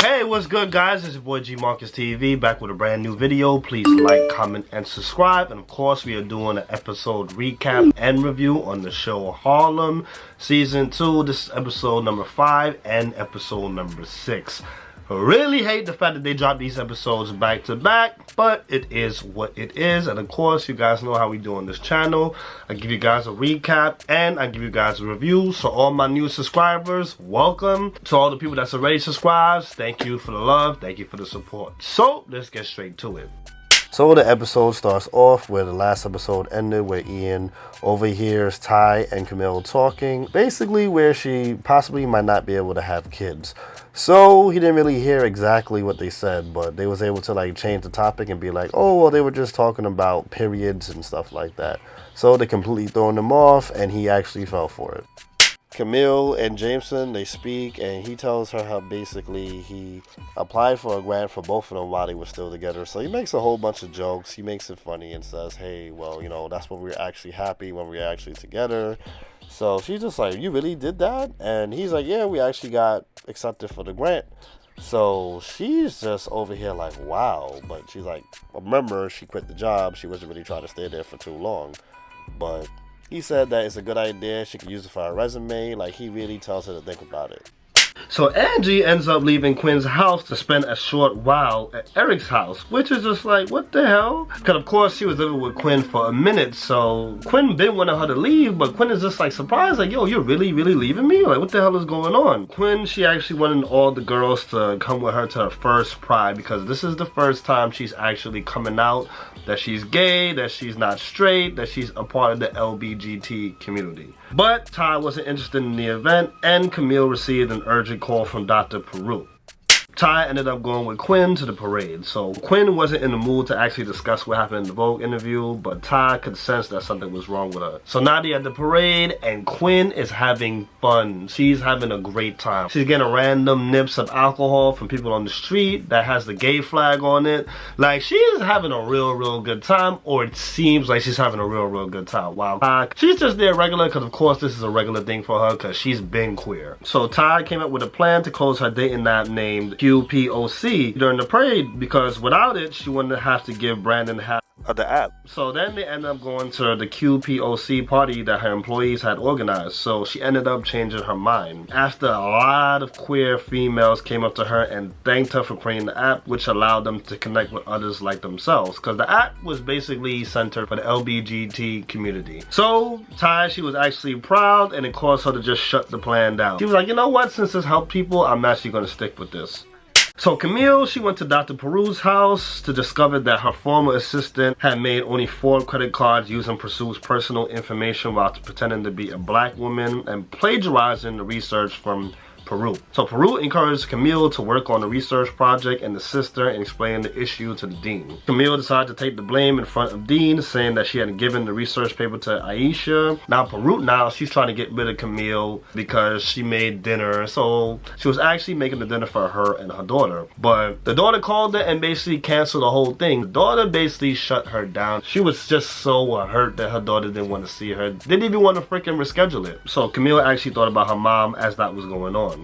Hey, what's good, guys? It's your boy G Marcus TV back with a brand new video. Please like, comment, and subscribe. And of course, we are doing an episode recap and review on the show Harlem Season 2. This is episode number 5 and episode number 6. I really hate the fact that they dropped these episodes back to back, but it is what it is. And of course, you guys know how we do on this channel. I give you guys a recap and I give you guys a review. So all my new subscribers, welcome. To all the people that's already subscribed, thank you for the love, thank you for the support. So let's get straight to it. So the episode starts off where the last episode ended, where Ian overhears Ty and Camille talking, basically where she possibly might not be able to have kids. So he didn't really hear exactly what they said, but they was able to like change the topic and be like, oh, well, they were just talking about periods and stuff like that. So they completely throwing him off, and he actually fell for it. Camille and Jameson, they speak, and he tells her how basically he applied for a grant for both of them while they were still together. So he makes a whole bunch of jokes. He makes it funny and says, hey, well, you know, that's when we're actually happy, when we're actually together. So she's just like, you really did that? And he's like, yeah, we actually got accepted for the grant. So she's just over here like, wow. But she's like, remember, she quit the job. She wasn't really trying to stay there for too long. But he said that it's a good idea. She could use it for her resume. Like, he really tells her to think about it. So Angie ends up leaving Quinn's house to spend a short while at Eric's house, which is just like, what the hell? Because of course she was living with Quinn for a minute, so Quinn didn't want her to leave, but Quinn is just like surprised, like, yo, you're really leaving me? Like, what the hell is going on? Quinn, she actually wanted all the girls to come with her to her first Pride, because this is the first time she's actually coming out that she's gay, that she's not straight, that she's a part of the LBGT community. But Ty wasn't interested in the event, and Camille received an urgent call from Dr. Peru. Ty ended up going with Quinn to the parade. So Quinn wasn't in the mood to actually discuss what happened in the Vogue interview, but Ty could sense that something was wrong with her. So now they're at the parade, and Quinn is having fun. She's having a great time. She's getting random nips of alcohol from people on the street that has the gay flag on it. Like, she's having a real good time, or it seems like she's having a real good time. While Ty, she's just there regular, because of course this is a regular thing for her, because she's been queer. So Ty came up with a plan to close her dating app named QPOC during the parade, because without it, she wouldn't have to give Brandon half of the app. So then they ended up going to the QPOC party that her employees had organized. So she ended up changing her mind after a lot of queer females came up to her and thanked her for creating the app, which allowed them to connect with others like themselves, because the app was basically centered for the LBGT community. So Ty, she was actually proud, and it caused her to just shut the plan down. She was like, you know what, since this helped people, I'm actually going to stick with this. So Camille, she went to Dr. Peru's house to discover that her former assistant had made only 4 credit cards using Peru's personal information while pretending to be a black woman and plagiarizing the research from Peru. So Peru encouraged Camille to work on the research project and assist her in explaining the issue to the dean. Camille decided to take the blame in front of Dean, saying that she had given the research paper to Aisha. Now Peru, she's trying to get rid of Camille because she made dinner. So she was actually making the dinner for her and her daughter. But the daughter called her and basically canceled the whole thing. The daughter basically shut her down. She was just so hurt that her daughter didn't want to see her. Didn't even want to freaking reschedule it. So Camille actually thought about her mom as that was going on.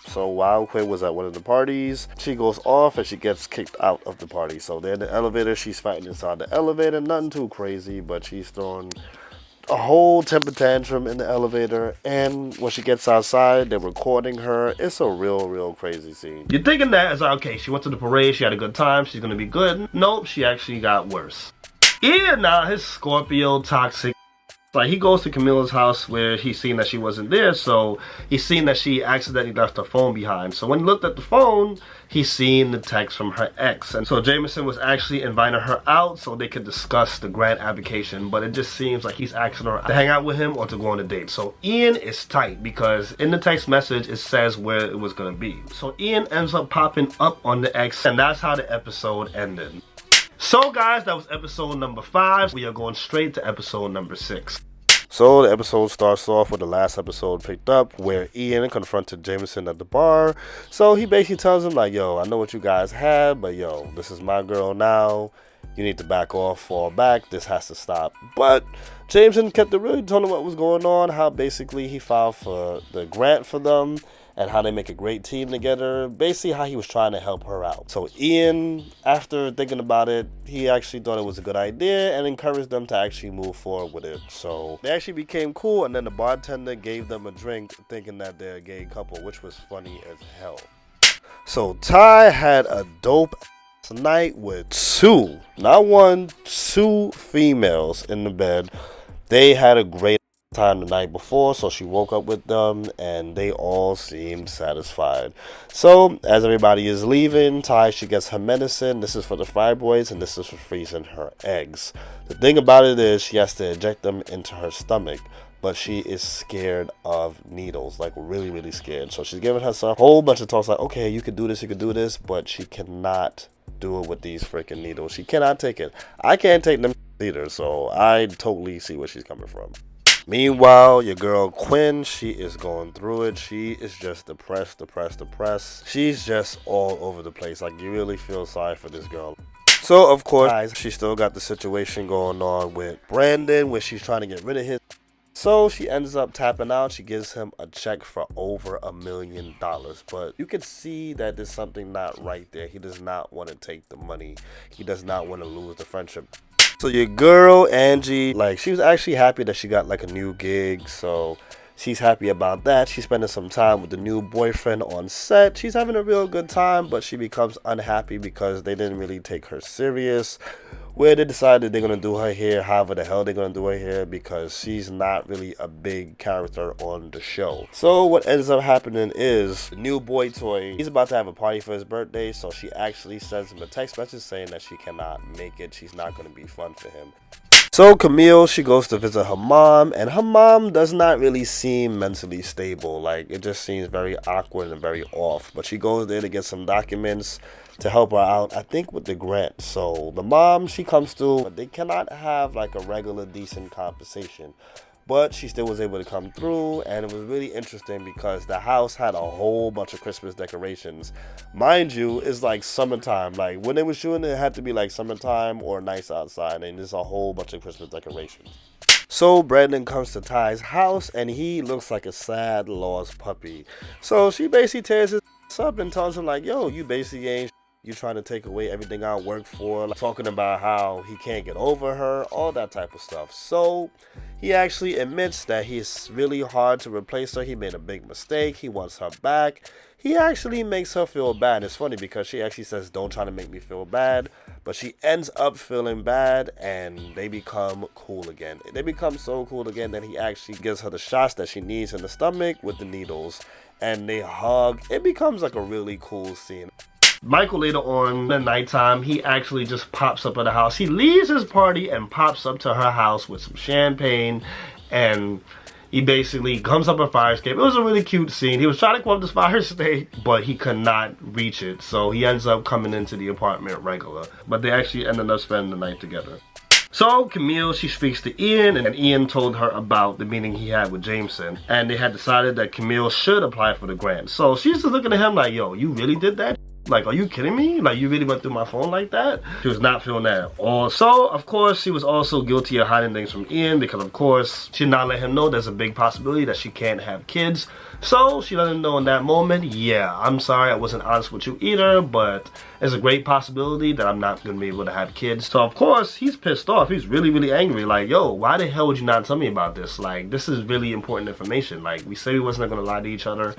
So while Quinn was at one of the parties, she goes off and she gets kicked out of the party. So they're in the elevator, she's fighting inside the elevator, nothing too crazy, but she's throwing a whole temper tantrum in the elevator. And when she gets outside, they're recording her. It's a real crazy scene. You're thinking that it's like, okay, she went to the parade, she had a good time, she's gonna be good. Nope, she actually got worse. Ian, now his Scorpio toxic. Like, he goes to Camille's house where he's seen that she wasn't there, so he's seen that she accidentally left her phone behind. So when he looked at the phone, he's seen the text from her ex. And so Jameson was actually inviting her out so they could discuss the grant application, but it just seems like he's asking her to hang out with him or to go on a date. So Ian is tight because in the text message, it says where it was gonna be. So Ian ends up popping up on the ex, and that's how the episode ended. So guys, that was episode number 5. We are going straight to episode number 6. So the episode starts off with the last episode picked up where Ian confronted Jameson at the bar. So he basically tells him like, yo, I know what you guys had, but yo, this is my girl now. You need to back off, fall back. This has to stop. But Jameson kept it really telling him what was going on, how basically he filed for the grant for them. and how they make a great team together. Basically how he was trying to help her out. So Ian, after thinking about it, he actually thought it was a good idea and encouraged them to actually move forward with it. So they actually became cool, and then the bartender gave them a drink thinking that they're a gay couple, which was funny as hell. So Ty had a dope night with two, not one, two females in the bed. They had a great time the night before, so she woke up with them and they all seemed satisfied. So as everybody is leaving, Ty, she gets her medicine. This is for the fibroids and this is for freezing her eggs. The thing about it is she has to inject them into her stomach, but she is scared of needles, like really scared. So she's giving herself a whole bunch of talks like, okay, you can do this, but she cannot do it with these freaking needles. She cannot take it. I can't take them either, so I totally see where she's coming from. Meanwhile, your girl Quinn, she is going through it. She is just depressed. She's just all over the place. Like, you really feel sorry for this girl. So, of course, she still got the situation going on with Brandon, where she's trying to get rid of his. So she ends up tapping out. She gives him a check for over $1 million. But you can see that there's something not right there. He does not want to take the money. He does not want to lose the friendship. So your girl, Angie, like, she was actually happy that she got like a new gig. So she's happy about that. She's spending some time with the new boyfriend on set. She's having a real good time, but she becomes unhappy because they didn't really take her serious. Where they decided they're going to do her hair, however the hell they're going to do her hair, because she's not really a big character on the show. So what ends up happening is the new boy toy, he's about to have a party for his birthday, so she actually sends him a text message saying that she cannot make it. She's not going to be fun for him. So Camille, she goes to visit her mom, and her mom does not really seem mentally stable. Like, it just seems very awkward and very off. But she goes there to get some documents to help her out, I think, with the grant. So the mom, she comes through, but they cannot have like a regular decent conversation. But she still was able to come through, and it was really interesting because the house had a whole bunch of Christmas decorations. Mind you, it's like summertime. Like, when they were shooting, it had to be like summertime or nice outside, and there's a whole bunch of Christmas decorations. So Brandon comes to Ty's house, and he looks like a sad, lost puppy. So she basically tears his up and tells him like, yo, you basically ain't. You trying to take away everything I work for, like, talking about how he can't get over her, all that type of stuff. So he actually admits that he's really hard to replace her. He made a big mistake. He wants her back. He actually makes her feel bad. It's funny because she actually says, don't try to make me feel bad. But she ends up feeling bad, and they become cool again. They become so cool again that he actually gives her the shots that she needs in the stomach with the needles. And they hug. It becomes like a really cool scene. Michael, later on at nighttime, he actually just pops up at the house. He leaves his party and pops up to her house with some champagne, and he basically comes up a fire escape. It was a really cute scene. He was trying to go up this fire escape, but he could not reach it. So he ends up coming into the apartment regular. But they actually ended up spending the night together. So Camille, she speaks to Ian, and Ian told her about the meeting he had with Jameson. And they had decided that Camille should apply for the grant. So she's just looking at him like, yo, you really did that? Like, are you kidding me? Like, you really went through my phone like that? She was not feeling that at all. So, of course, she was also guilty of hiding things from Ian because, of course, she did not let him know there's a big possibility that she can't have kids. So, she let him know in that moment, yeah, I'm sorry I wasn't honest with you either, but there's a great possibility that I'm not going to be able to have kids. So, of course, he's pissed off. He's really angry. Like, yo, why the hell would you not tell me about this? Like, this is really important information. Like, we said we wasn't going to lie to each other,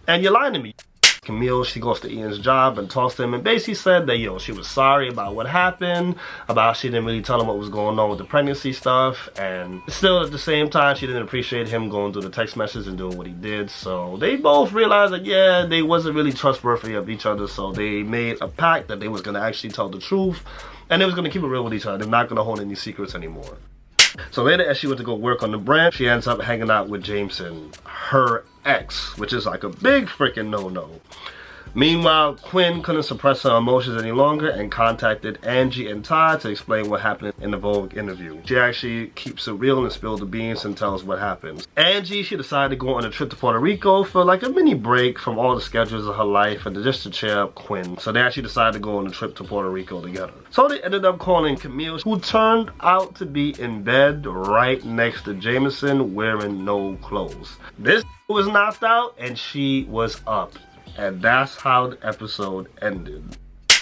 and you're lying to me. Camille, she goes to Ian's job and talks to him and basically said that, yo, she was sorry about what happened, about she didn't really tell him what was going on with the pregnancy stuff, and still at the same time, she didn't appreciate him going through the text messages and doing what he did. So they both realized that, yeah, they wasn't really trustworthy of each other, so they made a pact that they was going to actually tell the truth, and they was going to keep it real with each other. They're not going to hold any secrets anymore. So later, as she went to go work on the brand, she ends up hanging out with Jameson, her ex, which is like a big freaking no-no. Meanwhile, Quinn couldn't suppress her emotions any longer and contacted Angie and Ty to explain what happened in the Vogue interview. She actually keeps it real and spills the beans and tells what happens. Angie, she decided to go on a trip to Puerto Rico for like a mini break from all the schedules of her life and just to cheer up Quinn. So they actually decided to go on a trip to Puerto Rico together. So they ended up calling Camille, who turned out to be in bed right next to Jameson wearing no clothes. This was knocked out and she was up. And that's how the episode ended.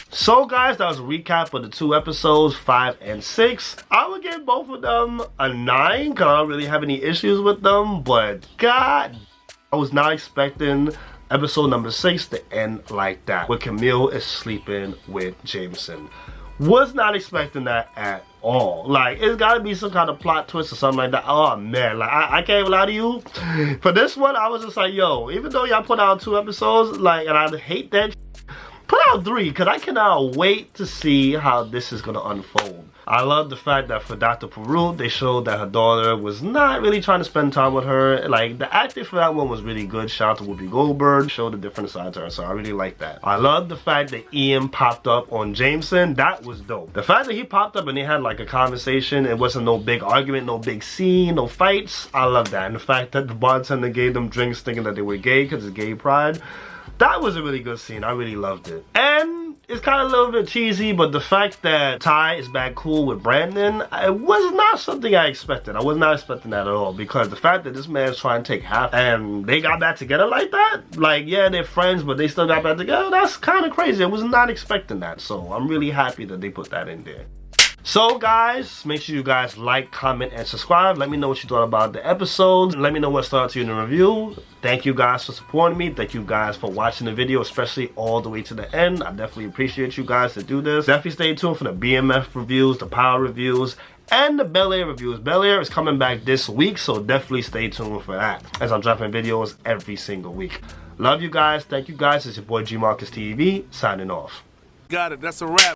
So guys, that was a recap of the 2 episodes, 5 and 6. I would give both of them a 9 because I don't really have any issues with them. But God, I was not expecting episode number 6 to end like that, where Camille is sleeping with Jameson. Was not expecting that at all. Like, it's gotta be some kind of plot twist or something like that. Oh man, like I can't even lie to you. For this one, I was just like, yo, even though y'all put out 2 episodes, like, and I hate that, put out 3, because I cannot wait to see how this is gonna unfold. I love the fact that for Dr. Peru, they showed that her daughter was not really trying to spend time with her. Like, the acting for that one was really good. Shout out to Whoopi Goldberg. Showed a different side to her, so I really like that. I love the fact that Ian popped up on Jameson. That was dope. The fact that he popped up and they had like a conversation, it wasn't no big argument, no big scene, no fights. I love that. And the fact that the bartender gave them drinks thinking that they were gay because it's gay pride. That was a really good scene. I really loved it. And it's kind of a little bit cheesy, but the fact that Ty is back cool with Brandon, it was not something I expected. I was not expecting that at all, because the fact that this man's trying to take half and they got back together like that, like, yeah, they're friends, but they still got back together, that's kind of crazy. I was not expecting that, so I'm really happy that they put that in there. So guys, make sure you guys like, comment, and subscribe. Let me know what you thought about the episodes. Let me know what stood out to you in the review. Thank you guys for supporting me. Thank you guys for watching the video, especially all the way to the end. I definitely appreciate you guys to do this. Definitely stay tuned for the BMF reviews, the Power reviews, and the Bel Air reviews. Bel Air is coming back this week, so definitely stay tuned for that, as I'm dropping videos every single week. Love you guys. Thank you guys. It's your boy G Marcus TV, signing off. Got it. That's a wrap.